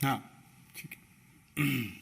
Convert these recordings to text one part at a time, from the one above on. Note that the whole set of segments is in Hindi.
हाँ, ठीक है।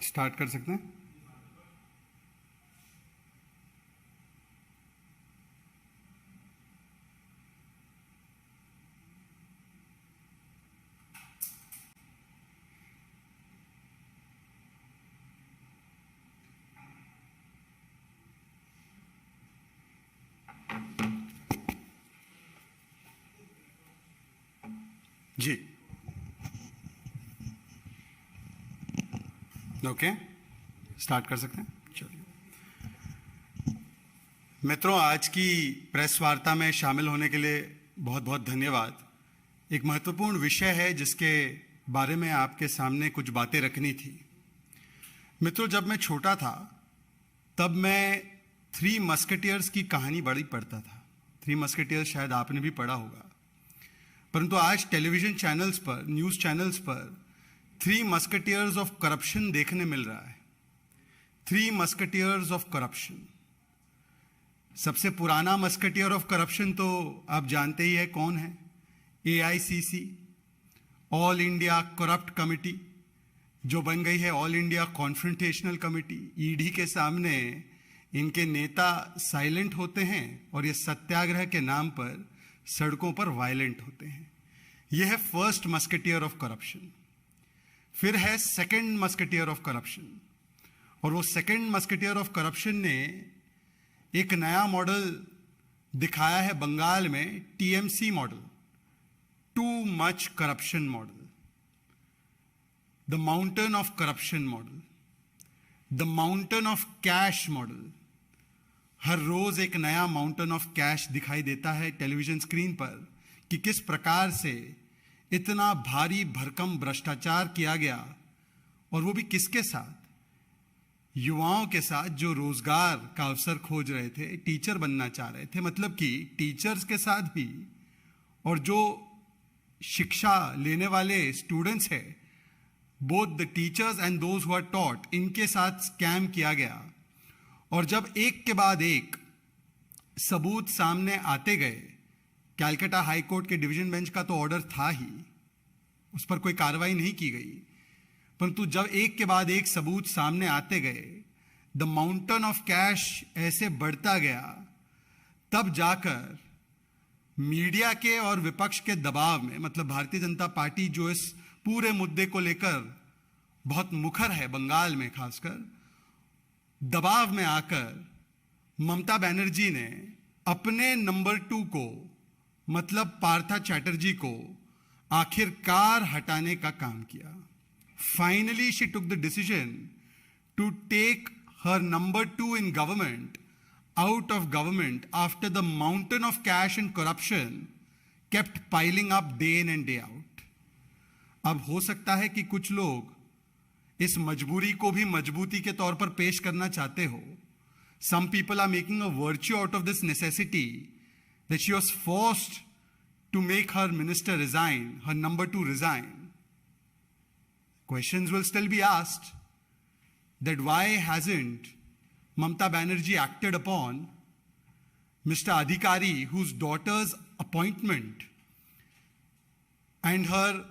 स्टार्ट कर सकते हैं। जी, ओके, स्टार्ट कर सकते हैं। चलिए मित्रों, आज की प्रेस वार्ता में शामिल होने के लिए बहुत बहुत धन्यवाद। एक महत्वपूर्ण विषय है जिसके बारे में आपके सामने कुछ बातें रखनी थी। मित्रों, जब मैं छोटा था तब मैं थ्री मस्केटियर्स की कहानी बड़ी पढ़ता था। थ्री मस्केटियर्स शायद आपने भी पढ़ा होगा, परंतु आज टेलीविजन चैनल्स पर, न्यूज़ चैनल्स पर थ्री मस्केटियर्स ऑफ करप्शन देखने मिल रहा है। Three musketeers of corruption. सबसे पुराना मस्केटियर ऑफ करप्शन तो आप जानते ही है कौन है। AICC, all India corrupt committee, जो बन गई है all India confrontational committee. ED के सामने इनके नेता साइलेंट होते हैं और ये सत्याग्रह के नाम पर सड़कों पर वायलेंट होते हैं। यह है फर्स्ट मस्केटियर ऑफ करप्शन। फिर है सेकंड मस्केटियर ऑफ करप्शन, और वो सेकंड मस्केटियर ऑफ करप्शन ने एक नया मॉडल दिखाया है बंगाल में, TMC model, too much corruption model, the mountain of corruption model, the mountain of cash model. हर रोज एक नया माउंटेन ऑफ कैश दिखाई देता है टेलीविजन स्क्रीन पर कि किस प्रकार से इतना भारी भरकम भ्रष्टाचार किया गया, और वो भी किसके साथ? युवाओं के साथ जो रोजगार का अवसर खोज रहे थे, टीचर बनना चाह रहे थे। मतलब कि टीचर्स के साथ भी, और जो शिक्षा लेने वाले स्टूडेंट्स हैं, both the teachers and those who are taught, इनके साथ स्कैम किया गया। और जब एक के बाद एक सबूत सामने आते गए, कैलकाटा हाई कोर्ट के डिवीजन बेंच का तो ऑर्डर था ही, उस पर कोई कार्रवाई नहीं की गई, परंतु जब एक के बाद एक सबूत सामने आते गए, द माउंटेन ऑफ कैश ऐसे बढ़ता गया, तब जाकर मीडिया के और विपक्ष के दबाव में, मतलब भारतीय जनता पार्टी जो इस पूरे मुद्दे को लेकर बहुत मुखर है बंगाल में खासकर, दबाव में आकर ममता बनर्जी ने अपने नंबर 2 को, मतलब पार्था चैटर्जी को आखिरकार हटाने का काम किया। Finally she took the decision to take her number 2 in government out of government after the mountain of cash and corruption kept piling up day in and day out. अब हो सकता है कि कुछ लोग इस मजबूरी को भी मजबूती के तौर पर पेश करना चाहते हो। Some people are making a virtue out of this necessity that she was forced to make her minister resign, her number 2 resign. Questions will still be asked that why hasn't Mamata Banerjee acted upon Mr. Adhikari, whose daughter's appointment and her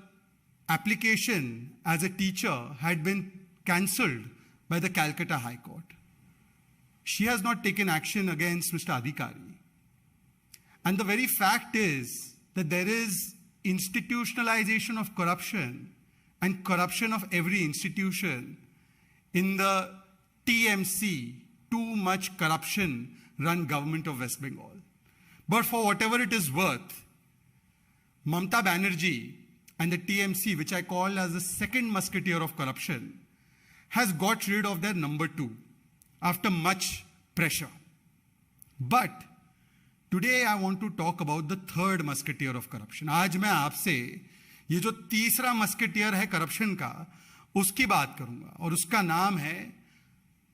application as a teacher had been cancelled by the Calcutta High Court. She has not taken action against Mr. Adhikari. And the very fact is that there is institutionalization of corruption and corruption of every institution in the TMC, too much corruption run government of West Bengal. But for whatever it is worth, Mamata Banerjee and the TMC, which I call as the second musketeer of corruption, has got rid of their number two after much pressure. But today I want to talk about the third musketeer of corruption. आज मैं आपसे ये जो तीसरा मस्केटियर है करप्शन का, उसकी बात करूंगा, और उसका नाम है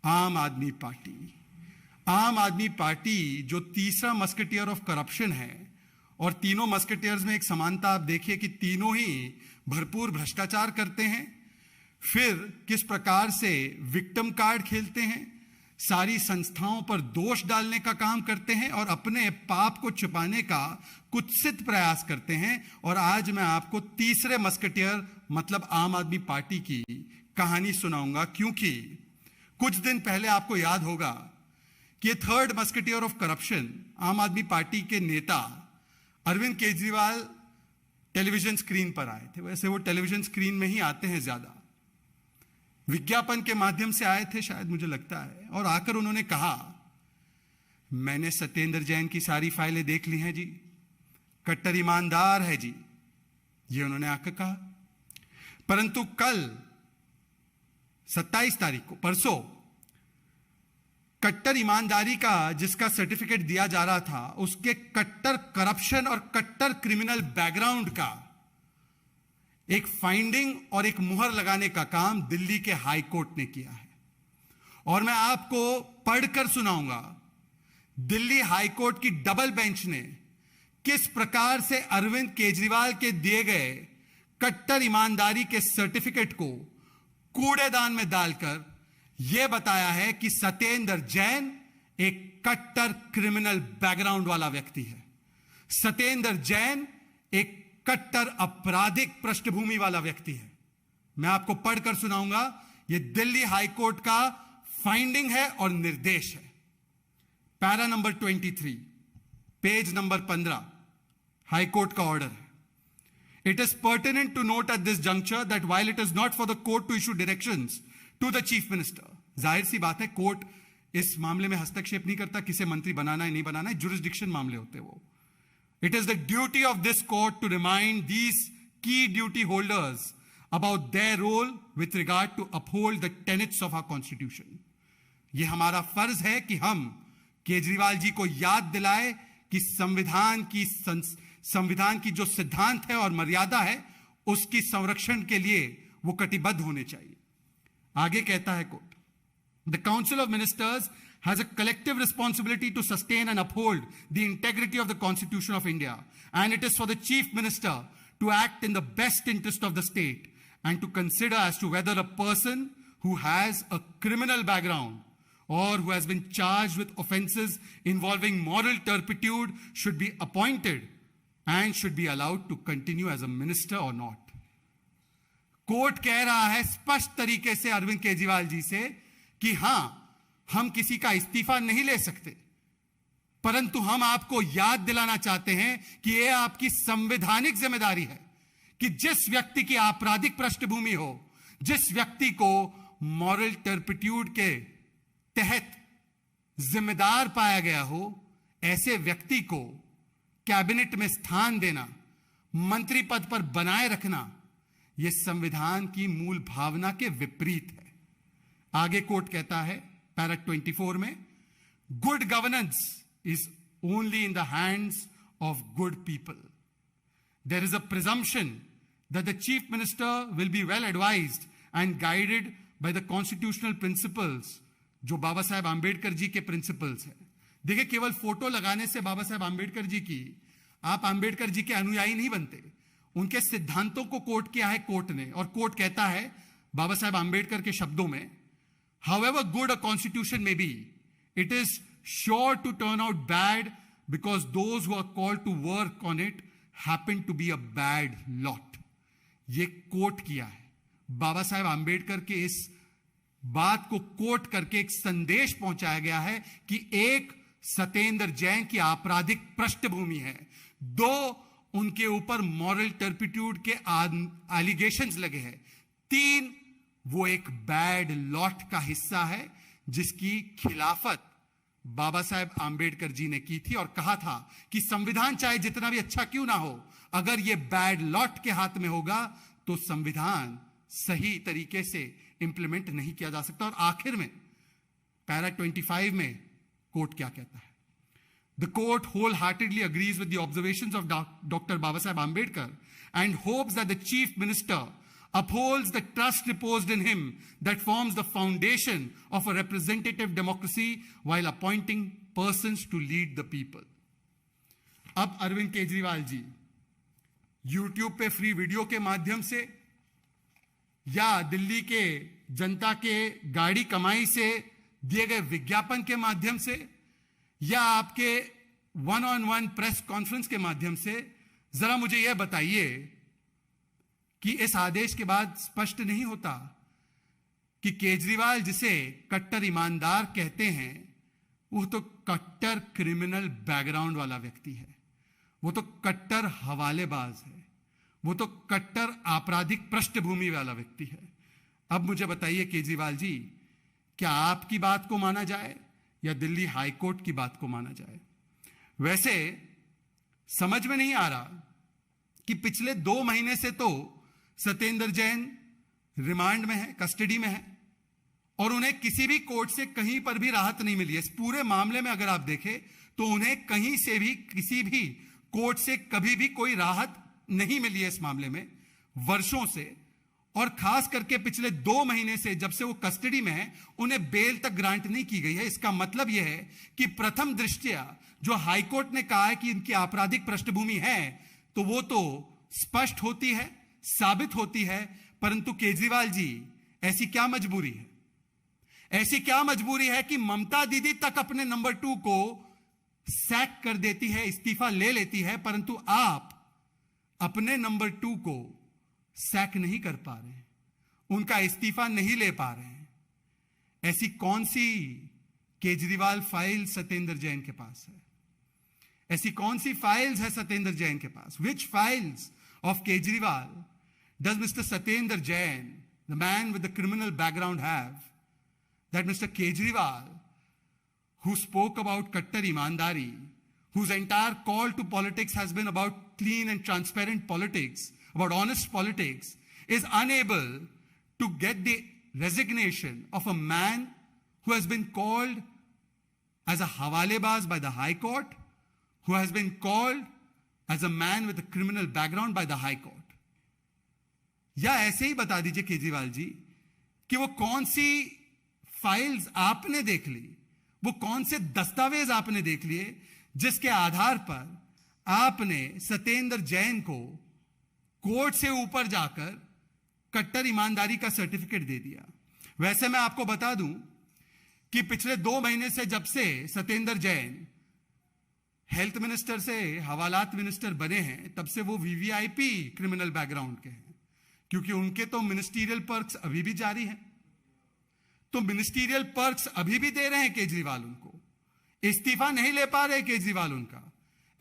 आम आदमी पार्टी। आम आदमी पार्टी जो तीसरा मस्केटियर ऑफ करप्शन है, और तीनों मस्केटियर्स में एक समानता आप देखिए कि तीनों ही भरपूर भ्रष्टाचार करते हैं, फिर किस प्रकार से विक्टिम कार्ड खेलते हैं, सारी संस्थाओं पर दोष डालने का काम करते हैं और अपने पाप को छिपाने का कुत्सित प्रयास करते हैं। और आज मैं आपको तीसरे मस्केटियर मतलब आम आदमी पार्टी की कहानी सुनाऊंगा, क्योंकि कुछ दिन पहले आपको याद होगा कि थर्ड मस्केटियर ऑफ करप्शन आम आदमी पार्टी के नेता अरविंद केजरीवाल टेलीविजन स्क्रीन पर आए थे। वैसे वो टेलीविजन स्क्रीन में ही आते हैं ज्यादा, विज्ञापन के माध्यम से आए थे शायद, मुझे लगता है। और आकर उन्होंने कहा, मैंने सत्येंद्र जैन की सारी फाइलें देख ली हैं जी, कट्टर ईमानदार है जी, ये उन्होंने आकर कहा। परंतु कल 27 तारीख को, परसों, कट्टर ईमानदारी का जिसका सर्टिफिकेट दिया जा रहा था, उसके कट्टर करप्शन और कट्टर क्रिमिनल बैकग्राउंड का एक फाइंडिंग और एक मुहर लगाने का काम दिल्ली के हाई कोर्ट ने किया है। और मैं आपको पढ़कर सुनाऊंगा दिल्ली हाई कोर्ट की डबल बेंच ने किस प्रकार से अरविंद केजरीवाल के दिए गए कट्टर ईमानदारी के सर्टिफिकेट को कूड़ेदान में डालकर यह बताया है कि सत्येंद्र जैन एक कट्टर क्रिमिनल बैकग्राउंड वाला व्यक्ति है। सत्येंद्र जैन एक कट्टर आपराधिक पृष्ठभूमि वाला व्यक्ति है। मैं आपको पढ़कर सुनाऊंगा, यह दिल्ली हाई कोर्ट का फाइंडिंग है और निर्देश है। Para number 23, page number 15, high court का ऑर्डर है। It is pertinent to note at this juncture that while it is not for the court to issue directions to the chief minister, जाहिर सी बात है कोर्ट इस मामले में हस्तक्षेप नहीं करता, किसे मंत्री बनाना है नहीं बनाना है, जुरिस्डिक्शन मामले होते हैं वो। It is the duty of this court to remind these key duty holders about their role with regard to uphold the tenets of our constitution. ये हमारा फर्ज है कि हम केजरीवाल जी को याद दिलाए कि संविधान की जो सिद्धांत है और मर्यादा है, उसकी संरक्षण के लिए वो कटिबद्ध होने चाहिए। आगे कहता है court, the council of ministers has a collective responsibility to sustain and uphold the integrity of the Constitution of India, and it is for the Chief Minister to act in the best interest of the state and to consider as to whether a person who has a criminal background or who has been charged with offenses involving moral turpitude should be appointed and should be allowed to continue as a minister or not. Court कह रहा है स्पष्ट तरीके से अरविंद केजरीवाल जी से कि हां, हम किसी का इस्तीफा नहीं ले सकते, परंतु हम आपको याद दिलाना चाहते हैं कि यह आपकी संवैधानिक जिम्मेदारी है कि जिस व्यक्ति की आपराधिक पृष्ठभूमि हो, जिस व्यक्ति को मॉरल टर्पिट्यूड के तहत जिम्मेदार पाया गया हो, ऐसे व्यक्ति को कैबिनेट में स्थान देना, मंत्री पद पर बनाए रखना, यह संविधान की मूल भावना के विपरीत है। आगे कोर्ट कहता है पैरा 24 में, good governance is only in the hands of good people. There is a presumption that the chief minister will be well advised and guided by the constitutional principles, जो बाबा साहेब आंबेडकर जी के प्रिंसिपल्स है। देखिए, केवल फोटो लगाने से बाबा साहेब आंबेडकर जी की आप आंबेडकर जी के अनुयायी नहीं बनते, उनके सिद्धांतों को कोट किया है कोर्ट ने। और कोर्ट कहता है बाबा साहेब आंबेडकर के शब्दों में, however good a constitution may be, it is sure to turn out bad because those who are called to work on it happen to be a bad lot. ये कोट किया है। बाबा साहेब आंबेडकर के इस बात को कोट करके एक संदेश पहुंचाया गया है कि एक, सत्येंद्र जैन की आपराधिक पृष्ठभूमि है, दो, उनके ऊपर मॉरल टर्पिट्यूड के एलिगेशंस लगे हैं, तीन, वो एक बैड लॉट का हिस्सा है जिसकी खिलाफत बाबा साहेब आंबेडकर जी ने की थी और कहा था कि संविधान चाहे जितना भी अच्छा क्यों ना हो, अगर यह बैड लॉट के हाथ में होगा तो संविधान सही तरीके से इंप्लीमेंट नहीं किया जा सकता। और आखिर में पैरा 25 में कोर्ट क्या कहता है? The court wholeheartedly agrees with the observations of Dr. Baba Saheb Ambedkar and hopes that the Chief Minister upholds the trust reposed in him that forms the foundation of a representative democracy while appointing persons to lead the people. अब अरविंद केजरीवाल जी YouTube पे फ्री वीडियो के माध्यम से या दिल्ली के जनता के गाड़ी कमाई से दिए गए विज्ञापन के माध्यम से या आपके one on one press conference के माध्यम से जरा मुझे यह बताइए कि इस आदेश के बाद स्पष्ट नहीं होता कि केजरीवाल जिसे कट्टर ईमानदार कहते हैं वो तो कट्टर क्रिमिनल बैकग्राउंड वाला व्यक्ति है, वो तो कट्टर हवालेबाज है, वो तो कट्टर आपराधिक पृष्ठभूमि वाला व्यक्ति है। अब मुझे बताइए केजरीवाल जी, क्या आपकी बात को माना जाए या दिल्ली हाईकोर्ट की बात को माना जाए? वैसे समझ में नहीं आ रहा कि पिछले 2 महीने से तो सत्येंद्र जैन रिमांड में है, कस्टडी में है, और उन्हें किसी भी कोर्ट से कहीं पर भी राहत नहीं मिली है। इस पूरे मामले में अगर आप देखें तो उन्हें कहीं से भी किसी भी कोर्ट से कभी भी कोई राहत नहीं मिली है इस मामले में वर्षों से। और खास करके पिछले 2 महीने से जब से वो कस्टडी में है उन्हें बेल तक ग्रांट नहीं की गई है। इसका मतलब यह है कि प्रथम दृष्टया जो हाईकोर्ट ने कहा है कि इनकी आपराधिक पृष्ठभूमि है तो वो तो स्पष्ट होती है, साबित होती है। परंतु केजरीवाल जी, ऐसी क्या मजबूरी है, ऐसी क्या मजबूरी है कि ममता दीदी तक अपने नंबर 2 को सैक कर देती है, इस्तीफा ले लेती है, परंतु आप अपने नंबर 2 को सैक नहीं कर पा रहे हैं, उनका इस्तीफा नहीं ले पा रहे हैं। ऐसी कौन सी केजरीवाल फाइल सत्येंद्र जैन के पास है? ऐसी कौन सी फाइल्स है सत्येंद्र जैन के पास? Which files of Kejriwal does Mr. Satyendra Jain, the man with the criminal background, have that Mr. Kejriwal, who spoke about Kattar Imandari, whose entire call to politics has been about clean and transparent politics, about honest politics, is unable to get the resignation of a man who has been called as a hawalebaz by the High Court, who has been called as a man with a criminal background by the High Court? या ऐसे ही बता दीजिए केजरीवाल जी कि वो कौन सी फाइल्स आपने देख ली, वो कौन से दस्तावेज आपने देख लिए जिसके आधार पर आपने सत्येंद्र जैन को कोर्ट से ऊपर जाकर कट्टर ईमानदारी का सर्टिफिकेट दे दिया। वैसे मैं आपको बता दूं कि पिछले 2 महीने से जब से सत्येंद्र जैन हेल्थ मिनिस्टर से हवालात मिनिस्टर बने हैं तब से वो वीवीआईपी क्रिमिनल बैकग्राउंड के हैं, क्योंकि उनके तो मिनिस्टीरियल पर्क्स अभी भी जारी हैं। तो मिनिस्टीरियल पर्क्स अभी भी दे रहे हैं केजरीवाल उनको, इस्तीफा नहीं ले पा रहे केजरीवाल उनका।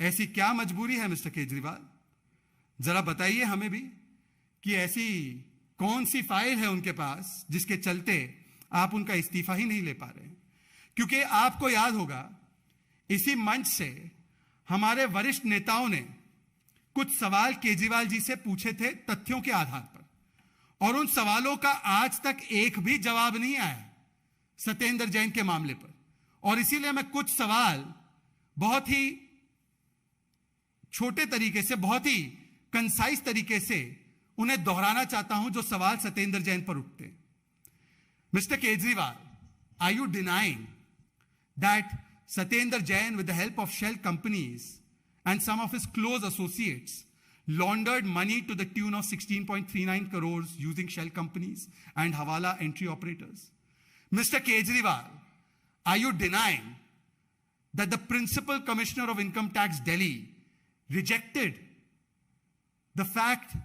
ऐसी क्या मजबूरी है मिस्टर केजरीवाल? जरा बताइए हमें भी कि ऐसी कौन सी फाइल है उनके पास जिसके चलते आप उनका इस्तीफा ही नहीं ले पा रहे हैं। क्योंकि आपको याद होगा इसी मंच से हमारे वरिष्ठ नेताओं ने कुछ सवाल केजरीवाल जी से पूछे थे तथ्यों के आधार पर, और उन सवालों का आज तक एक भी जवाब नहीं आया सत्येंद्र जैन के मामले पर। और इसीलिए मैं कुछ सवाल बहुत ही छोटे तरीके से, बहुत ही कंसाइज तरीके से उन्हें दोहराना चाहता हूं जो सवाल सत्येंद्र जैन पर उठते हैं। Mister Kejriwal, are you denying that Satyendra Jain, with the help of shell companies and some of his close associates, laundered money to the tune of 16.39 crores using shell companies and Hawala entry operators? Mr. Kejriwal, are you denying that the Principal Commissioner of Income Tax Delhi rejected the fact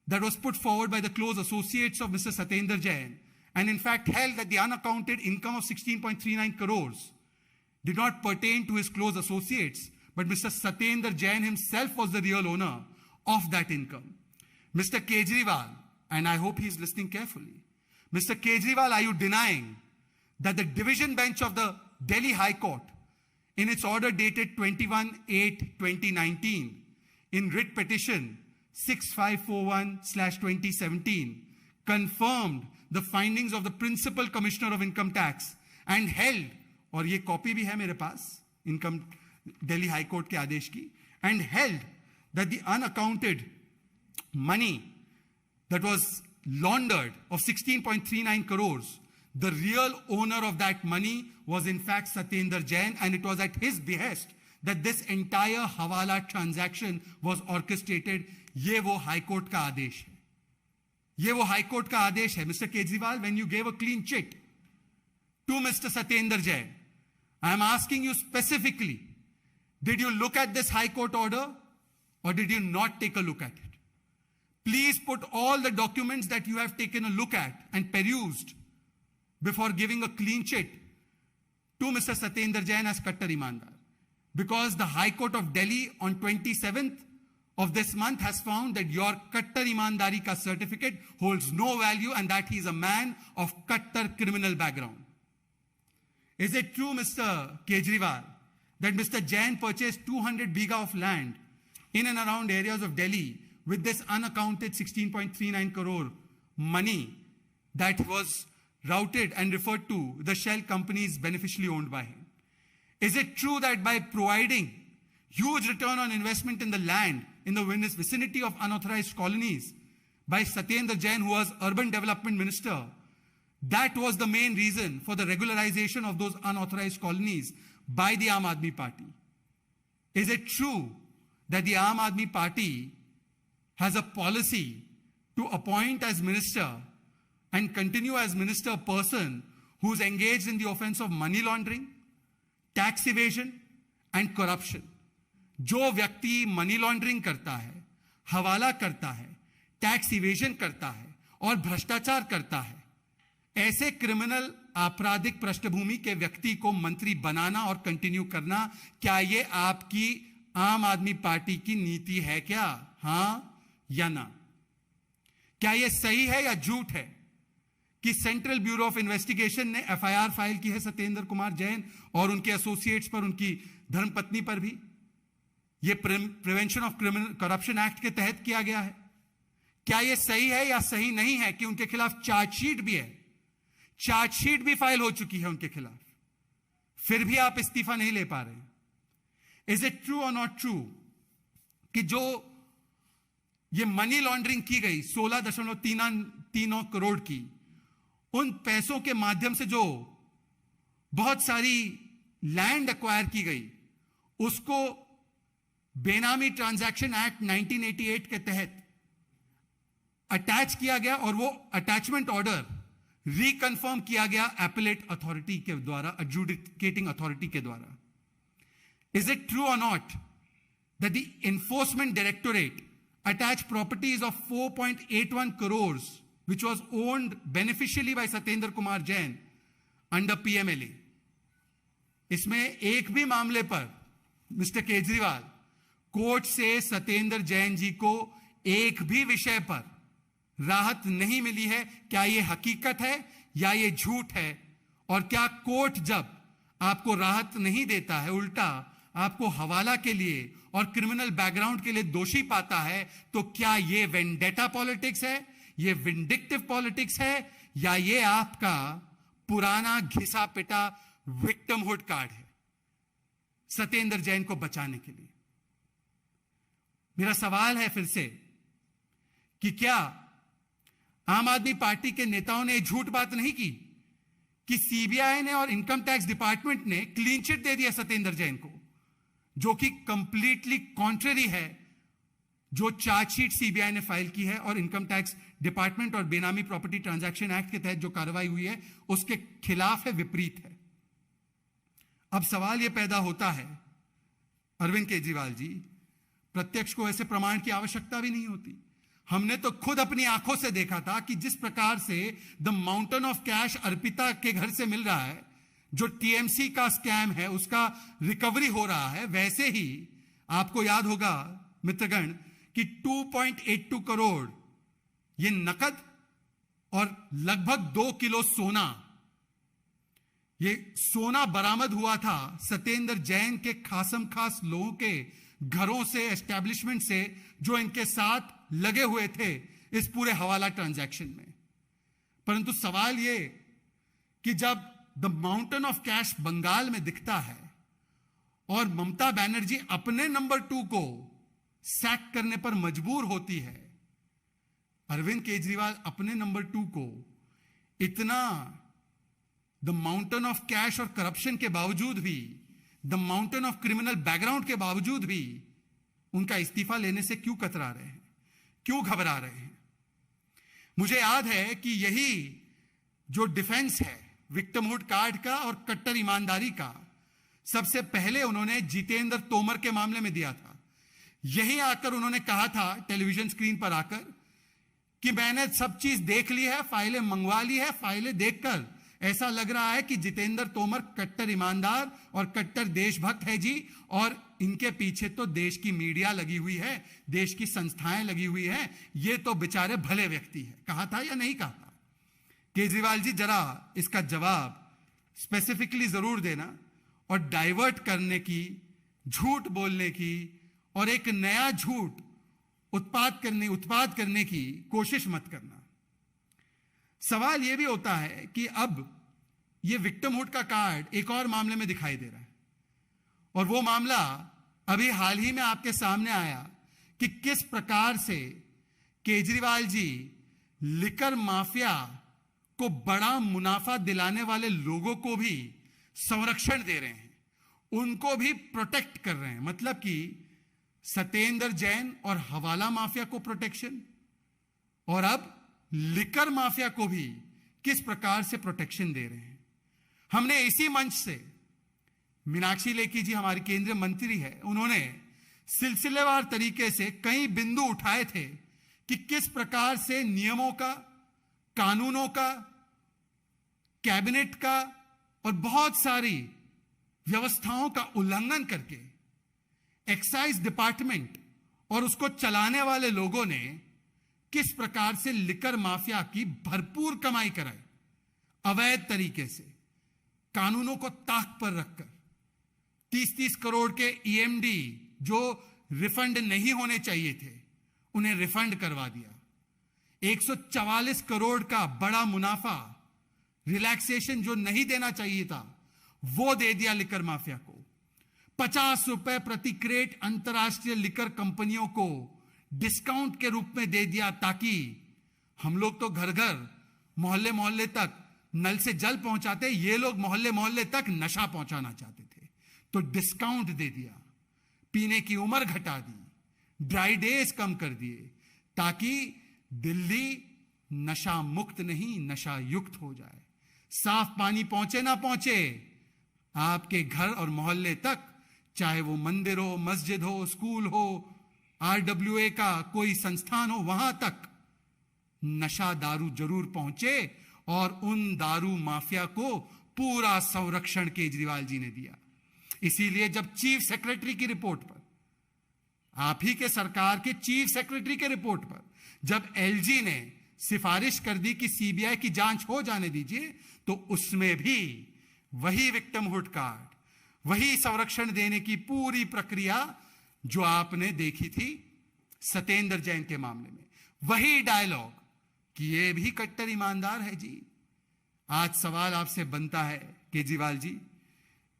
that was put forward by the close associates of Mr. Satyendra Jain, and in fact held that the unaccounted income of 16.39 crores did not pertain to his close associates, but Mr. Satyendra Jain himself was the real owner of that income? Mr. Kejriwal, and I hope he's listening carefully, Mr. Kejriwal, are you denying that the division bench of the Delhi High Court, in its order dated 21/8/2019, in writ petition 6541/2017, confirmed the findings of the Principal Commissioner of Income Tax and held, और ये कॉपी भी है मेरे पास इनकम दिल्ली हाई कोर्ट के आदेश की, and held that the unaccounted money that was laundered of 16.39 crores, the real owner of that money was in fact Satyendra Jain, and it was at his behest that this entire hawala transaction was orchestrated. ये वो हाई कोर्ट का आदेश है, ये वो हाई कोर्ट का आदेश है. Mister Kejriwal, when you gave a clean chit to Mr. Satyendra Jain, I am asking you specifically, did you look at this high court order or did you not take a look at it? Please put all the documents that you have taken a look at and perused before giving a clean chit to Mr. Satyendra Jain as Kattar Imandar. Because the High Court of Delhi on 27th of this month has found that your Kattar Imandari ka certificate holds no value and that he is a man of Kattar criminal background. Is it true, Mr. Kejriwal, that Mr. Jain purchased 200 bigha of land in and around areas of Delhi with this unaccounted 16.39 crore money that was routed and referred to the shell companies beneficially owned by him? Is it true that by providing huge return on investment in the land in the vicinity of unauthorized colonies by Satyendra Jain, who was Urban Development Minister, that was the main reason for the regularization of those unauthorized colonies by the Aam Aadmi Party? Is it true that the Aam Aadmi Party has a policy to appoint as minister and continue as minister a person who's engaged in the offense of money laundering, tax evasion and corruption? जो व्यक्ति मनी लॉन्ड्रिंग करता है, हवाला करता है, टैक्स इवेजन करता है और भ्रष्टाचार करता है, ऐसे क्रिमिनल आपराधिक पृष्ठभूमि के व्यक्ति को मंत्री बनाना और कंटिन्यू करना, क्या ये आपकी आम आदमी पार्टी की नीति है क्या? हां या ना? क्या ये सही है या झूठ है कि सेंट्रल ब्यूरो ऑफ इन्वेस्टिगेशन ने एफआईआर फाइल की है सत्येंद्र कुमार जैन और उनके एसोसिएट्स पर, उनकी धर्मपत्नी पर भी? ये prevention of criminal corruption act के तहत किया गया है. क्या यह सही है या सही नहीं है कि उनके खिलाफ चार्जशीट भी है, चार्जशीट भी फाइल हो चुकी है उनके खिलाफ, फिर भी आप इस्तीफा नहीं ले पा रहे? इज इट ट्रू और नॉट ट्रू कि जो ये मनी लॉन्ड्रिंग की गई 16.39 करोड़ की, उन पैसों के माध्यम से जो बहुत सारी लैंड एक्वायर की गई, उसको बेनामी ट्रांजैक्शन एक्ट 1988 के तहत अटैच किया गया और वो अटैचमेंट ऑर्डर रिकन्फर्म किया गया एपेलेट अथॉरिटी के द्वारा, एडजुडिकेटिंग अथॉरिटी के द्वारा? इज इट ट्रू और not that the enforcement directorate attached properties of 4.81 crores which was owned beneficially by Satyendra Kumar Jain under PMLA? इसमें एक भी मामले पर मिस्टर केजरीवाल कोर्ट से सत्येंद्र जैन जी को एक भी विषय पर राहत नहीं मिली है. क्या यह हकीकत है या यह झूठ है? और क्या कोर्ट जब आपको राहत नहीं देता है, उल्टा आपको हवाला के लिए और क्रिमिनल बैकग्राउंड के लिए दोषी पाता है, तो क्या यह वेंडेटा पॉलिटिक्स है, यह विंडिक्टिव पॉलिटिक्स है, या यह आपका पुराना घिसा पिटा विक्टिमहुड कार्ड है सत्येंद्र जैन को बचाने के लिए? मेरा सवाल है फिर से कि क्या आम आदमी पार्टी के नेताओं ने झूठ बात नहीं की कि सीबीआई ने और इनकम टैक्स डिपार्टमेंट ने क्लीन चिट दे दिया सत्येंद्र जैन को, जो कि कंप्लीटली कॉन्ट्ररी है जो चार्जशीट सीबीआई ने फाइल की है और इनकम टैक्स डिपार्टमेंट और बेनामी प्रॉपर्टी ट्रांजैक्शन एक्ट के तहत जो कार्रवाई हुई है उसके खिलाफ है, विपरीत है? अब सवाल यह पैदा होता है, अरविंद केजरीवाल जी, प्रत्यक्ष को ऐसे प्रमाण की आवश्यकता भी नहीं होती. हमने तो खुद अपनी आंखों से देखा था कि जिस प्रकार से the mountain of cash Arpita के घर से मिल रहा है, जो टीएमसी का स्कैम है उसका रिकवरी हो रहा है, वैसे ही आपको याद होगा मित्रगण कि 2.82 करोड़ ये नकद और लगभग 2 किलो सोना, ये सोना बरामद हुआ था सत्येंद्र जैन के खासम खास लोगों के घरों से, एस्टैब्लिशमेंट से, जो इनके साथ लगे हुए थे इस पूरे हवाला ट्रांजैक्शन में। परंतु सवाल ये कि जब the mountain of cash Bengal में दिखता है और ममता बनर्जी अपने नंबर 2 को सैक करने पर मजबूर होती है, अरविंद केजरीवाल अपने नंबर 2 को इतना द माउंटेन ऑफ कैश और करप्शन के बावजूद भी, the mountain of criminal background के बावजूद भी उनका इस्तीफा लेने से क्यों कतरा रहे हैं, क्यों घबरा रहे हैं? मुझे याद है कि यही जो डिफेंस है विक्टिमहुड कार्ड का और कट्टर ईमानदारी का, सबसे पहले उन्होंने जितेंद्र तोमर के मामले में दिया था। यही आकर उन्होंने कहा था टेलीविजन स्क्रीन पर आकर कि मैंने सब चीज देख ली है, फाइलें मंगवा ली है, फाइलें देखकर ऐसा लग रहा है कि जितेंद्र तोमर कट्टर ईमानदार और कट्टर देशभक्त है जी, और इनके पीछे तो देश की मीडिया लगी हुई है, देश की संस्थाएं लगी हुई हैं, ये तो बेचारे भले व्यक्ति है। कहा था या नहीं कहा था? केजरीवाल जी जरा इसका जवाब स्पेसिफिकली जरूर देना और डाइवर्ट करने की, झूठ बोलने की और एक नया झूठ उत्पाद करने की कोशिश मत करना। सवाल यह भी होता है कि अब यह विक्टिमहुड का कार्ड एक और मामले में दिखाई दे रहा है, और वो मामला अभी हाल ही में आपके सामने आया कि किस प्रकार से केजरीवाल जी लिकर माफिया को बड़ा मुनाफा दिलाने वाले लोगों को भी संरक्षण दे रहे हैं, उनको भी प्रोटेक्ट कर रहे हैं। मतलब कि सत्येंद्र जैन और हवाला माफिया को प्रोटेक्शन, और अब लिकर माफिया को भी किस प्रकार से प्रोटेक्शन दे रहे हैं। हमने इसी मंच से, मीनाक्षी लेखी जी हमारी केंद्रीय मंत्री है, उन्होंने सिलसिलेवार तरीके से कई बिंदु उठाए थे कि किस प्रकार से नियमों का, कानूनों का, कैबिनेट का और बहुत सारी व्यवस्थाओं का उल्लंघन करके एक्साइज डिपार्टमेंट और उसको चलाने वाले लोगों ने किस प्रकार से लिकर माफिया की भरपूर कमाई कराई, अवैध तरीके से, कानूनों को ताक पर रखकर 30-30 करोड़ के ईएमडी जो रिफंड नहीं होने चाहिए थे, उन्हें रिफंड करवा दिया। 144 करोड़ का बड़ा मुनाफा, रिलैक्सेशन जो नहीं देना चाहिए था, वो दे दिया लिकर माफिया को। 50 रुपए प्रति क्रेट अंतरराष्ट्रीय लिकर कंपनियों को डिस्काउंट के रूप में दे दिया, ताकि हम लोग तो घर घर, मोहल्ले मोहल्ले तक नल से जल पहुंचाते, ये लोग मोहल्ले मोहल्ले तक नशा पहुंचाना चाहते थे, तो डिस्काउंट दे दिया, पीने की उम्र घटा दी, ड्राई डेज कम कर दिए, ताकि दिल्ली नशा मुक्त नहीं नशा युक्त हो जाए। साफ पानी पहुंचे ना पहुंचे, आपके घर और मोहल्ले तक, चाहे वो मंदिर हो, मस्जिद हो, स्कूल हो, आरडब्ल्यूए का कोई संस्थान हो, वहां तक नशा दारू जरूर पहुंचे, और उन दारू माफिया को पूरा संरक्षण केजरीवाल जी ने दिया। इसीलिए जब चीफ सेक्रेटरी की रिपोर्ट पर, आप ही के सरकार के चीफ सेक्रेटरी के रिपोर्ट पर, जब एलजी ने सिफारिश कर दी कि सीबीआई की जांच हो जाने दीजिए, तो उसमें भी वही विक्टिमहुड कार्ड, वही संरक्षण देने की पूरी प्रक्रिया जो आपने देखी थी सत्येंद्र जैन के मामले में, वही डायलॉग कि ये भी कट्टर ईमानदार है जी। आज सवाल आपसे बनता है केजरीवाल जी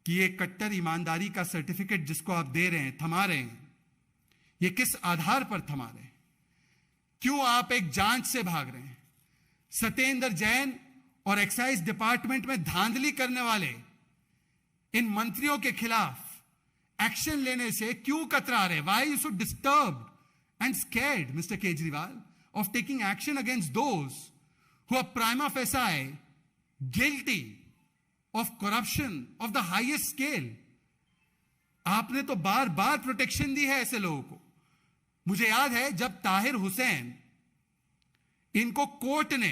कि ये कट्टर ईमानदारी का सर्टिफिकेट जिसको आप दे रहे हैं, थमा रहे हैं, ये किस आधार पर थमा रहे हैं? क्यों आप एक जांच से भाग रहे हैं? सत्येंद्र जैन और एक्साइज डिपार्टमेंट में धांधली करने वाले इन मंत्रियों के खिलाफ एक्शन लेने से क्यों कतरा रहे? Why you so disturbed and scared, Mr. Kejriwal, of taking action against those who are prima facie guilty of corruption of the highest scale? आपने तो बार बार प्रोटेक्शन दी है ऐसे लोगों को। मुझे याद है जब ताहिर हुसैन, इनको कोर्ट ने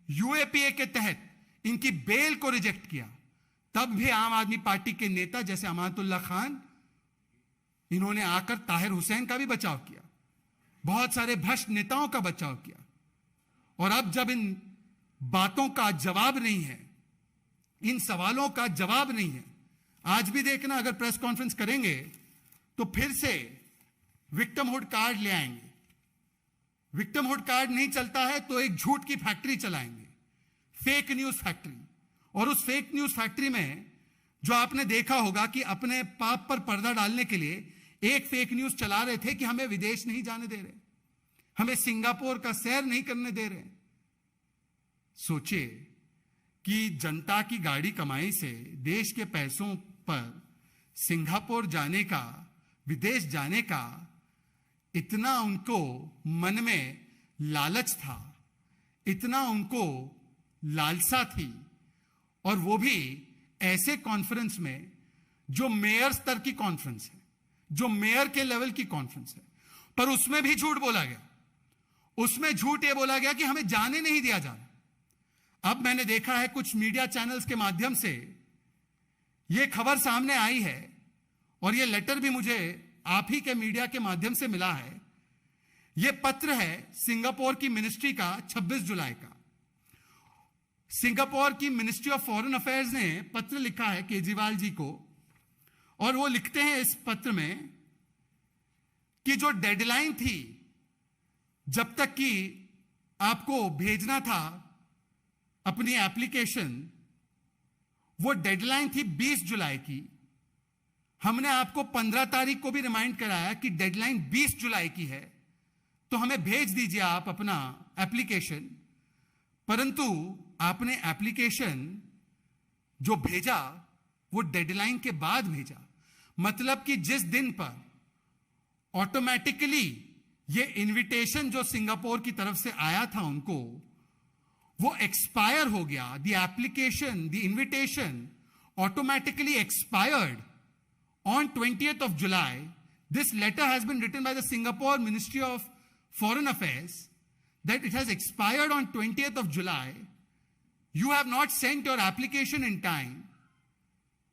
यूएपीए के तहत इनकी बेल को रिजेक्ट किया, तब भी आम आदमी पार्टी के नेता जैसे अमानतुल्लाह खान, इन्होंने आकर ताहिर हुसैन का भी बचाव किया, बहुत सारे भ्रष्ट नेताओं का बचाव किया। और अब जब इन बातों का जवाब नहीं है, इन सवालों का जवाब नहीं है। आज भी देखना, अगर प्रेस कॉन्फ्रेंस करेंगे तो फिर से विक्टिमहुड कार्ड ले आएंगे। विक्टिमहुड कार्ड नहीं चलता है तो एक झूठ की फैक्ट्री चलाएंगे, फेक न्यूज फैक्ट्री। और उस फेक न्यूज फैक्ट्री में जो आपने देखा होगा कि अपने पाप पर पर्दा डालने के लिए एक फेक न्यूज चला रहे थे कि हमें विदेश नहीं जाने दे रहे, हमें सिंगापुर का सैर नहीं करने दे रहे। सोचिए कि जनता की गाड़ी कमाई से, देश के पैसों पर सिंगापुर जाने का, विदेश जाने का इतना उनको मन में लालच था, इतना उनको लालसा थी, और वो भी ऐसे कॉन्फ्रेंस में जो मेयर स्तर की कॉन्फ्रेंस है, जो मेयर के लेवल की कॉन्फ्रेंस है, पर उसमें भी झूठ बोला गया। उसमें झूठ ये बोला गया कि हमें जाने नहीं दिया जा रहा। अब मैंने देखा है कुछ मीडिया चैनल्स के माध्यम से यह खबर सामने आई है, और यह लेटर भी मुझे आप ही के मीडिया के माध्यम से मिला है। यह पत्र है सिंगापुर की मिनिस्ट्री का 26 जुलाई का। सिंगापुर की मिनिस्ट्री ऑफ फॉरेन अफेयर्स ने पत्र लिखा है केजरीवाल जी को, और वो लिखते हैं इस पत्र में कि जो डेडलाइन थी, जब तक कि आपको भेजना था अपनी एप्लीकेशन, वो डेडलाइन थी 20 जुलाई की। हमने आपको 15 तारीख को भी रिमाइंड कराया कि डेडलाइन 20 जुलाई की है, तो हमें भेज दीजिए आप अपना एप्लीकेशन। परंतु आपने एप्लीकेशन जो भेजा वो डेडलाइन के बाद भेजा। मतलब कि जिस दिन पर ऑटोमेटिकली ये इनविटेशन जो सिंगापुर की तरफ से आया था उनको, वो एक्सपायर हो गया। The application, the invitation automatically expired on 20th of July. This letter has been written by the Singapore Ministry of Foreign Affairs that it has expired on 20th of July. You have not sent your application in time.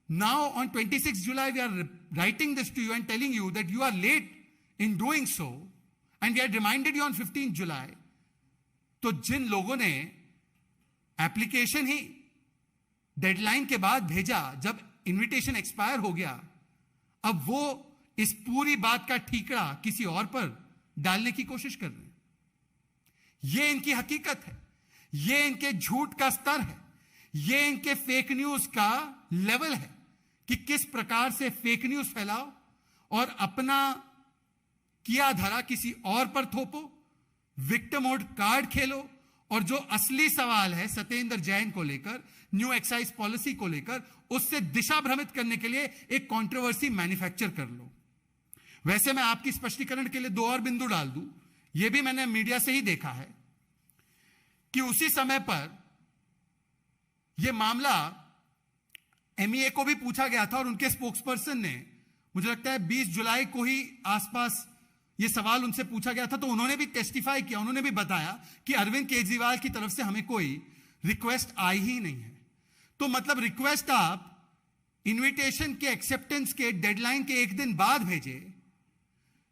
Now on 26th July we are writing this to you and telling you that you are late in doing so, and we had reminded you on 15th July. तो जिन लोगों ने एप्लीकेशन ही डेडलाइन के बाद भेजा, जब इनविटेशन एक्सपायर हो गया, अब वो इस पूरी बात का ठीकरा किसी और पर डालने की कोशिश कर रहे हैं। ये इनकी हकीकत है, ये इनके झूठ का स्तर है, ये इनके फेक न्यूज का लेवल है कि किस प्रकार से फेक न्यूज फैलाओ और अपना किया धरा किसी और पर थोपो, विक्टिमहुड कार्ड खेलो, और जो असली सवाल है सत्येंद्र जैन को लेकर, न्यू एक्साइज पॉलिसी को लेकर, उससे दिशा भ्रमित करने के लिए एक कंट्रोवर्सी मैन्युफैक्चर कर लो। वैसे मैं आपकी स्पष्टीकरण के लिए दो और बिंदु डाल दूं। यह भी मैंने मीडिया से ही देखा है कि उसी समय पर यह मामला एमईए को भी पूछा गया था, और उनके स्पोक्सपर्सन ने, मुझे लगता है 20 जुलाई को ही आसपास ये सवाल उनसे पूछा गया था, तो उन्होंने भी टेस्टिफाई किया, उन्होंने भी बताया कि अरविंद केजरीवाल की तरफ से हमें कोई रिक्वेस्ट आई ही नहीं है। तो मतलब रिक्वेस्ट आप इनविटेशन के एक्सेप्टेंस के डेडलाइन के एक दिन बाद भेजे,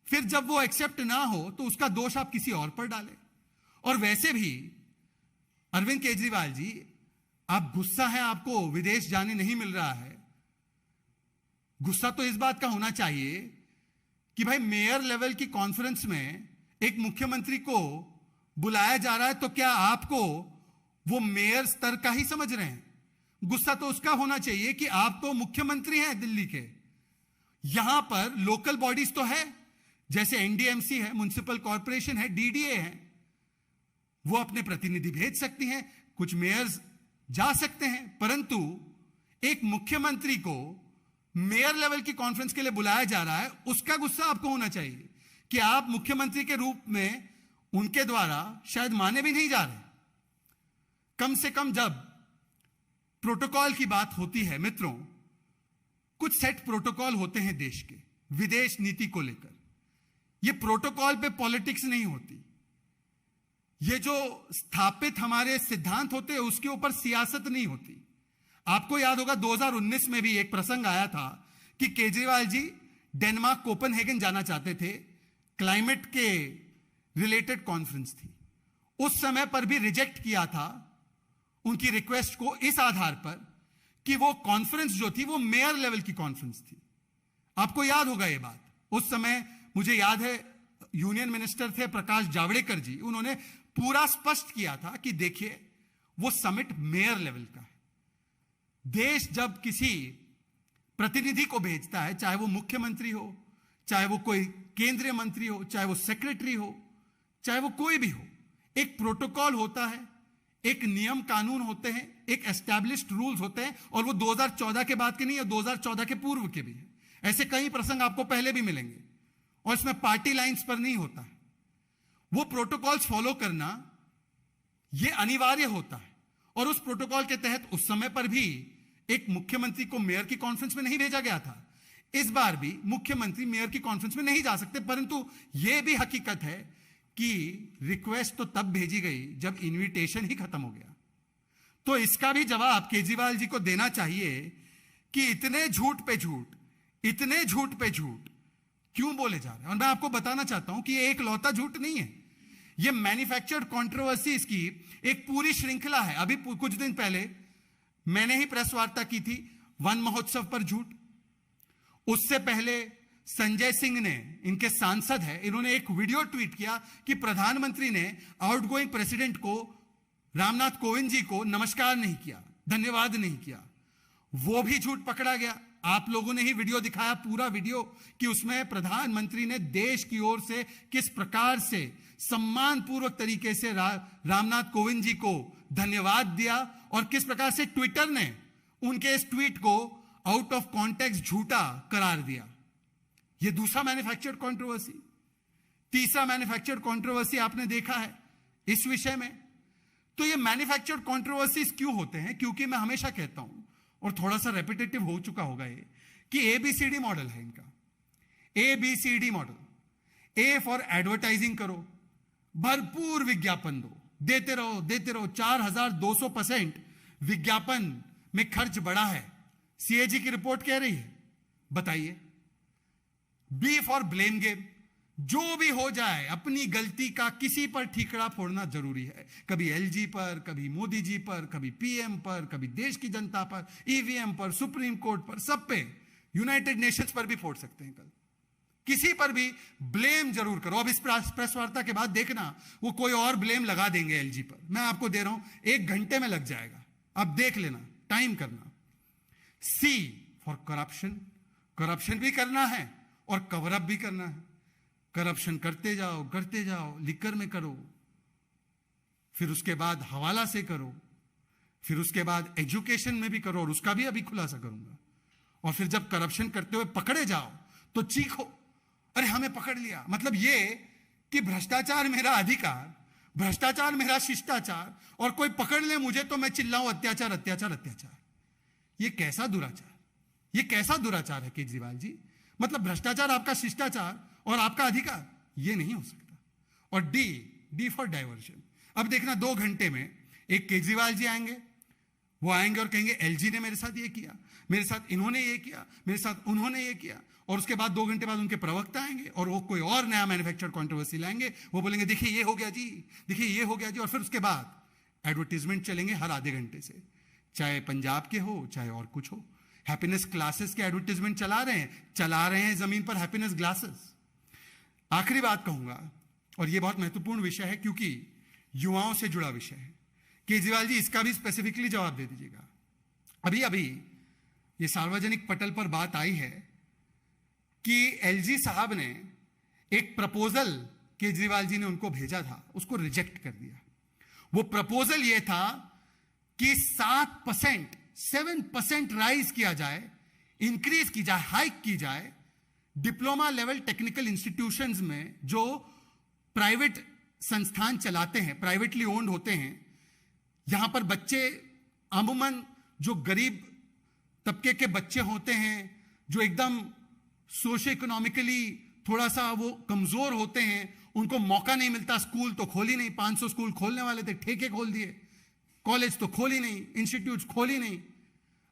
फिर जब वो एक्सेप्ट ना हो तो उसका दोष आप किसी और पर डालें। और वैसे भी अरविंद केजरीवाल जी, आप गुस्सा है, आपको विदेश जाने नहीं मिल रहा है। गुस्सा तो इस बात का होना चाहिए कि भाई मेयर लेवल की कॉन्फ्रेंस में एक मुख्यमंत्री को बुलाया जा रहा है, तो क्या आपको वो मेयर स्तर का ही समझ रहे हैं? गुस्सा तो उसका होना चाहिए कि आप तो मुख्यमंत्री हैं दिल्ली के, यहां पर लोकल बॉडीज तो है, जैसे एनडीएमसी है, म्युनिसिपल कॉर्पोरेशन है, डीडीए है, वो अपने प्रतिनिधि भेज सकती हैं, कुछ मेयर्स जा सकते हैं, परंतु एक मुख्यमंत्री को मेयर लेवल की कॉन्फ्रेंस के लिए बुलाया जा रहा है, उसका गुस्सा आपको होना चाहिए कि आप मुख्यमंत्री के रूप में उनके द्वारा शायद माने भी नहीं जा रहे। कम से कम जब प्रोटोकॉल की बात होती है मित्रों, कुछ सेट प्रोटोकॉल होते हैं देश के विदेश नीति को लेकर। ये प्रोटोकॉल पे पॉलिटिक्स नहीं होती, ये जो स्थापित हमारे सिद्धांत होते हैं उसके ऊपर सियासत नहीं होती। आपको याद होगा 2019 में भी एक प्रसंग आया था कि केजरीवाल जी डेनमार्क कोपेनहेगन जाना चाहते थे, क्लाइमेट के रिलेटेड कॉन्फ्रेंस थी, उस समय पर भी रिजेक्ट किया था उनकी रिक्वेस्ट को, इस आधार पर कि वो कॉन्फ्रेंस जो थी वो मेयर लेवल की कॉन्फ्रेंस थी। आपको याद होगा ये बात। उस समय मुझे याद है यूनियन मिनिस्टर थे प्रकाश जावड़ेकर जी, उन्होंने पूरा स्पष्ट किया था कि देखिए वो समिट मेयर लेवल का है। देश जब किसी प्रतिनिधि को भेजता है, चाहे वो मुख्यमंत्री हो, चाहे वो कोई केंद्रीय मंत्री हो, चाहे वो सेक्रेटरी हो, चाहे वो कोई भी हो, एक प्रोटोकॉल होता है, एक नियम कानून होते हैं, एक एस्टैब्लिश्ड रूल्स होते हैं, और वो 2014 के बाद के नहीं है, 2014 के पूर्व के भी है। ऐसे कई प्रसंग आपको पहले भी मिलेंगे, और इसमें पार्टी लाइंस पर नहीं होता है। वो प्रोटोकॉल्स फॉलो करना ये अनिवार्य होता है, और उस प्रोटोकॉल के तहत उस समय पर भी एक मुख्यमंत्री को मेयर की कॉन्फ्रेंस में नहीं भेजा गया था। इस बार भी मुख्यमंत्री मेयर की कॉन्फ्रेंस में नहीं जा सकते, परंतु यह भी हकीकत है कि रिक्वेस्ट तो तब भेजी गई जब इनविटेशन ही खत्म हो गया। तो इसका भी जवाब केजरीवाल जी को देना चाहिए कि इतने झूठ पे झूठ, इतने झूठ पे झूठ क्यों बोले जा रहे हैं। और मैं आपको बताना चाहता हूं कि ये एक लौता झूठ नहीं है, ये मैन्युफैक्चर्ड कंट्रोवर्सीज की एक पूरी श्रृंखला है। अभी कुछ दिन पहले मैंने ही प्रेस वार्ता की थी वन महोत्सव पर झूठ। उससे पहले संजय सिंह ने, इनके सांसद है, इन्होंने एक वीडियो ट्वीट किया कि प्रधानमंत्री ने आउटगोइंग प्रेसिडेंट को, रामनाथ कोविंद जी को नमस्कार नहीं किया, धन्यवाद नहीं किया। वो भी झूठ पकड़ा गया। आप लोगों ने ही वीडियो दिखाया, पूरा वीडियो, कि उसमें प्रधानमंत्री ने देश की ओर से किस प्रकार से सम्मानपूर्वक तरीके से रामनाथ कोविंद जी को धन्यवाद दिया, और किस प्रकार से ट्विटर ने उनके इस ट्वीट को आउट ऑफ कॉन्टेक्स्ट झूठा करार दिया। यह दूसरा मैन्युफैक्चर्ड कंट्रोवर्सी। तीसरा मैन्युफैक्चर्ड कंट्रोवर्सी आपने देखा है इस विषय में। तो ये मैन्युफैक्चर्ड कंट्रोवर्सीज क्यों होते हैं? क्योंकि मैं हमेशा कहता हूं, और थोड़ा सा रेपिटेटिव हो चुका होगा ये, कि ABCD मॉडल है इनका। ABCD model. A for advertising करो, भरपूर विज्ञापन दो, देते रहो देते रहो। 4200% विज्ञापन में खर्च बढ़ा है, CAG की रिपोर्ट कह रही है। बताइए। B फॉर ब्लेम गेम, जो भी हो जाए अपनी गलती का किसी पर ठीकरा फोड़ना जरूरी है। कभी LG पर, कभी मोदी जी पर, कभी PM पर, कभी देश की जनता पर, EVM पर, सुप्रीम कोर्ट पर, सब पे, यूनाइटेड नेशंस पर भी फोड़ सकते हैं। कल किसी पर भी ब्लेम जरूर करो। अब इस प्रेस वार्ता के बाद देखना वो कोई और ब्लेम लगा देंगे LG पर। मैं आपको दे रहा हूं 1 घंटे में लग जाएगा, अब देख लेना, टाइम करना। C फॉर करप्शन, करप्शन भी करना है और कवरअप भी करना है। करप्शन करते जाओ, लिकर में करो, फिर उसके बाद हवाला से करो, फिर उसके बाद एजुकेशन में भी करो, और उसका भी अभी खुलासा करूंगा। और फिर जब करप्शन करते हुए पकड़े जाओ तो चीखो, अरे हमें पकड़ लिया। मतलब ये कि भ्रष्टाचार मेरा अधिकार, भ्रष्टाचार मेरा शिष्टाचार, और कोई पकड़ ले मुझे तो मैं चिल्लाऊं अत्याचार अत्याचार अत्याचार। ये कैसा दुराचार, ये कैसा दुराचार है केजरीवाल जी। मतलब भ्रष्टाचार आपका शिष्टाचार और आपका अधिकार, ये नहीं हो सकता। और डी फॉर डाइवर्जन। अब देखना 2 घंटे में एक केजरीवाल जी आएंगे, वो आएंगे और कहेंगे LG ने मेरे साथ ये किया, मेरे साथ इन्होंने ये किया, मेरे साथ उन्होंने ये किया। और उसके बाद 2 घंटे बाद उनके प्रवक्ता आएंगे और वो कोई और नया मैन्युफैक्चर्ड कंट्रोवर्सी लाएंगे। वो बोलेंगे देखिए ये हो गया जी, देखिए ये हो गया जी। और फिर उसके बाद एडवर्टीजमेंट चलेंगे हर आधे घंटे से, चाहे पंजाब के हो चाहे और कुछ हो। हैप्पीनेस क्लासेस के एडवर्टीजमेंट चला रहे हैं जमीन पर हैप्पीनेस ग्लासेस। आखिरी बात कहूंगा, और यह बहुत महत्वपूर्ण विषय है क्योंकि युवाओं से जुड़ा विषय है। केजरीवाल जी इसका भी स्पेसिफिकली जवाब दे दीजिएगा। अभी अभी ये सार्वजनिक पटल पर बात आई है कि LG साहब ने एक प्रपोजल केजरीवाल जी ने उनको भेजा था, उसको रिजेक्ट कर दिया। वो प्रपोजल ये था कि 7% राइज किया जाए, इंक्रीज की जाए, हाइक की जाए डिप्लोमा लेवल टेक्निकल इंस्टीट्यूशंस में जो प्राइवेट संस्थान चलाते हैं, प्राइवेटली ओन्ड होते हैं। यहां पर बच्चे अमूमन जो गरीब तबके के बच्चे होते हैं, जो एकदम सोशो इकोनॉमिकली थोड़ा सा वो कमजोर होते हैं, उनको मौका नहीं मिलता। स्कूल तो खोली नहीं, 500 स्कूल खोलने वाले थे, ठेके खोल दिए। कॉलेज तो खोली नहीं, इंस्टीट्यूट खोली नहीं।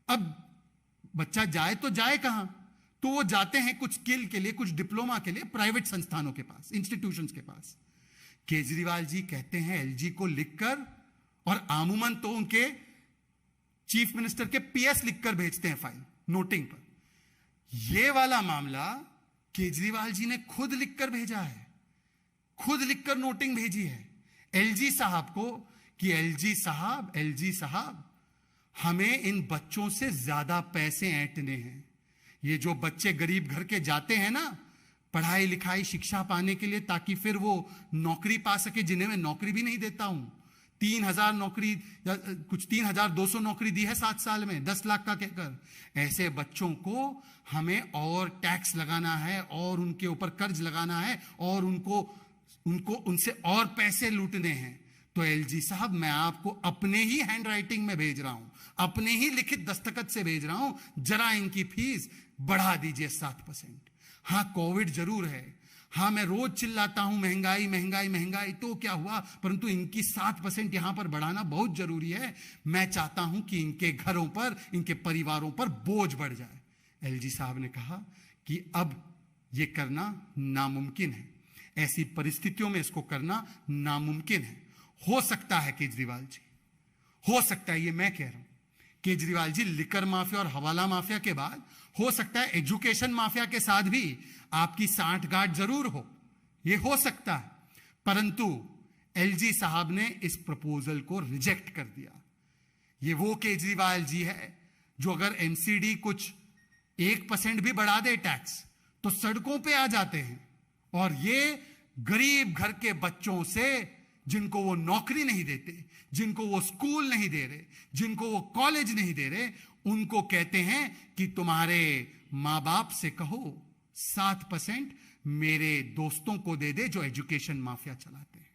अब बच्चा जाए तो जाए कहां? तो वो जाते हैं कुछ स्किल के लिए, कुछ डिप्लोमा के लिए प्राइवेट संस्थानों के पास, इंस्टीट्यूशंस के पास। केजरीवाल जी कहते हैं LG को लिखकर, और आमूमन तो उनके चीफ मिनिस्टर के पीएस लिखकर भेजते हैं फाइल नोटिंग पर। यह वाला मामला केजरीवाल जी ने खुद लिखकर भेजा है, खुद लिखकर नोटिंग भेजी है एलजी साहब को कि एलजी साहब हमें इन बच्चों से ज्यादा पैसे ऐंठने हैं। ये जो बच्चे गरीब घर के जाते हैं ना पढ़ाई लिखाई शिक्षा पाने के लिए, ताकि फिर वो नौकरी पा सके, जिन्हें मैं नौकरी भी नहीं देता हूं। 3,000 नौकरी या कुछ 3,200 नौकरी दी है 7 साल में 10 लाख का कहकर। ऐसे बच्चों को हमें और टैक्स लगाना है और उनके ऊपर कर्ज लगाना है और उनसे और पैसे लूटने हैं। तो एलजी साहब मैं आपको अपने ही हैंड राइटिंग में भेज रहा हूं, अपने ही लिखित दस्तखत से भेज रहा हूं, जरा इनकी फीस बढ़ा दीजिए 7%। हां कोविड जरूर है, हां मैं रोज चिल्लाता हूं महंगाई महंगाई महंगाई, तो क्या हुआ, परंतु इनकी 7% यहां पर बढ़ाना बहुत जरूरी है। मैं चाहता हूं कि इनके घरों पर, इनके परिवारों पर बोझ बढ़ जाए। एलजी साहब ने कहा कि अब यह करना नामुमकिन है, ऐसी परिस्थितियों में इसको करना नामुमकिन है। हो सकता है केजरीवाल जी, हो सकता है, ये मैं कह रहा हूं, केजरीवाल जी लिकर माफिया और हवाला माफिया के बाद हो सकता है एजुकेशन माफिया के साथ भी आपकी सांठगांठ जरूर हो, ये हो सकता है। परंतु एलजी साहब ने इस प्रपोजल को रिजेक्ट कर दिया। ये वो केजरीवाल जी है जो अगर एमसीडी कुछ 1% भी बढ़ा दे टैक्स तो सड़कों पे आ जाते हैं, और ये गरीब घर के बच्चों से, जिनको वो नौकरी नहीं देते, जिनको वो स्कूल नहीं दे रहे, जिनको वो कॉलेज नहीं दे रहे, उनको कहते हैं कि तुम्हारे मां बाप से कहो 7% मेरे दोस्तों को दे दे जो एजुकेशन माफिया चलाते हैं।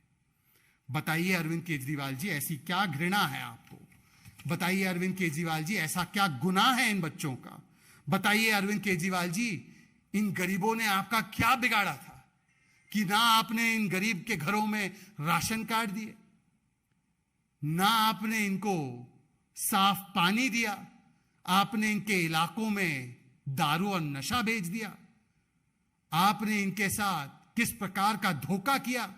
बताइए अरविंद केजरीवाल जी, ऐसी क्या घृणा है आपको? बताइए अरविंद केजरीवाल जी, ऐसा क्या गुनाह है इन बच्चों का? बताइए अरविंद केजरीवाल जी, इन गरीबों ने आपका क्या बिगाड़ा था कि ना आपने इन गरीब के घरों में राशन कार्ड दिए, ना आपने इनको साफ पानी दिया, आपने इनके इलाकों में दारू और नशा भेज दिया, आपने इनके साथ किस प्रकार का धोखा किया,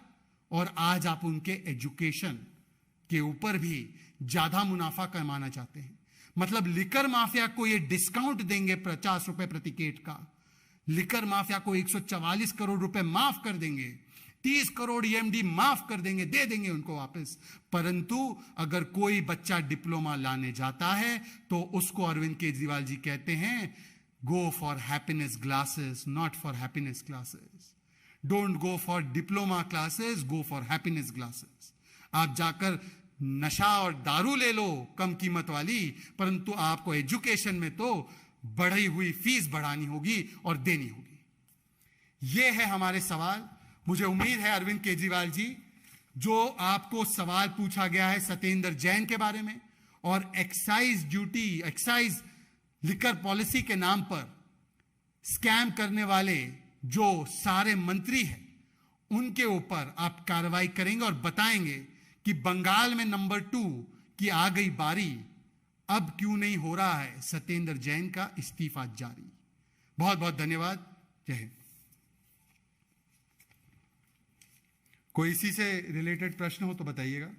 और आज आप उनके एजुकेशन के ऊपर भी ज्यादा मुनाफा कमाना चाहते हैं। मतलब लिकर माफिया को ये डिस्काउंट देंगे 50 रुपए प्रति केट का, लिकर माफिया को 144 करोड़ रुपए माफ कर देंगे, 30 करोड़ ईएमडी माफ कर देंगे, दे देंगे उनको वापस। परंतु अगर कोई बच्चा डिप्लोमा लाने जाता है तो उसको अरविंद केजरीवाल जी कहते हैं, go for happiness classes, not for happiness classes. Don't go for diploma classes, go for happiness classes. आप जाकर नशा और दारू ले लो कम कीमत वाली, परंतु आपको एजुकेशन में तो बढ़ी हुई फीस बढ़ानी होगी और देनी होगी। यह है हमारे सवाल। मुझे उम्मीद है अरविंद केजरीवाल जी, जो आपको सवाल पूछा गया है सत्येंद्र जैन के बारे में और excise duty, excise liquor policy के नाम पर स्कैम करने वाले जो सारे मंत्री हैं, उनके ऊपर आप कार्रवाई करेंगे और बताएंगे कि बंगाल में नंबर 2 की आ गई बारी, अब क्यों नहीं हो रहा है सत्येंद्र जैन का इस्तीफा जारी। बहुत बहुत धन्यवाद। जय हिंद। कोई इसी से रिलेटेड प्रश्न हो तो बताइएगा।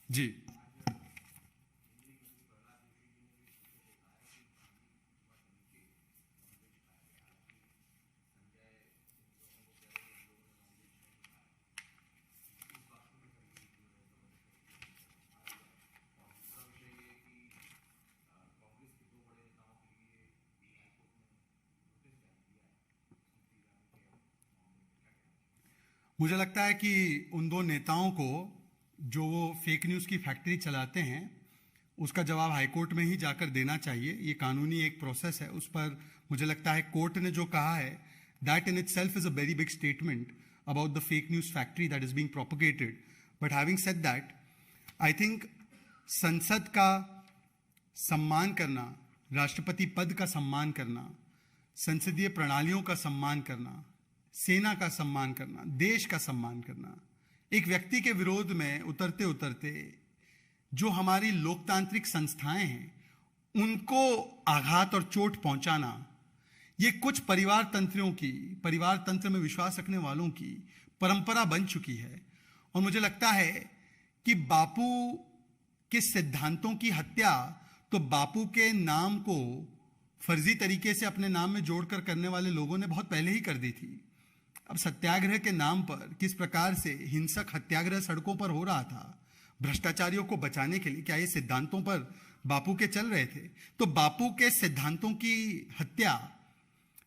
जी, मुझे लगता है कि उन दो नेताओं को, जो वो फेक न्यूज़ की फैक्ट्री चलाते हैं, उसका जवाब हाईकोर्ट में ही जाकर देना चाहिए। ये कानूनी एक प्रोसेस है, उस पर मुझे लगता है कोर्ट ने जो कहा है, that in itself is a very big statement about the fake news factory that is being propagated. But having said that, I think संसद का सम्मान करना, राष्ट्रपति पद का सम्मान करना, संसदीय प्रणालियों का सम्मान करना, सेना का सम्मान करना, देश का सम्मान करना, एक व्यक्ति के विरोध में उतरते उतरते जो हमारी लोकतांत्रिक संस्थाएं हैं उनको आघात और चोट पहुंचाना, ये कुछ परिवार तंत्र में विश्वास रखने वालों की परंपरा बन चुकी है। और मुझे लगता है कि बापू के सिद्धांतों की हत्या तो बापू के नाम को फर्जी तरीके से अपने नाम में जोड़कर करने वाले लोगों ने बहुत पहले ही कर दी थी। अब सत्याग्रह के नाम पर किस प्रकार से हिंसक हत्याग्रह सड़कों पर हो रहा था भ्रष्टाचारियों को बचाने के लिए, क्या ये सिद्धांतों पर बापू के चल रहे थे? तो बापू के सिद्धांतों की हत्या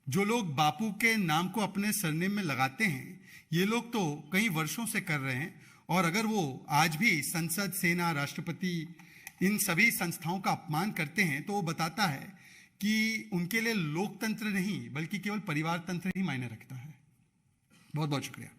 जो लोग बापू के नाम को अपने सरनेम में लगाते हैं, ये लोग तो कई वर्षों से कर रहे हैं। और अगर वो आज भी संसद, सेना, राष्ट्रपति, इन सभी संस्थाओं का अपमान करते हैं तो वो बताता है कि उनके लिए लोकतंत्र नहीं बल्कि केवल परिवार तंत्र ही मायने रखता है। बहुत बहुत शुक्रिया।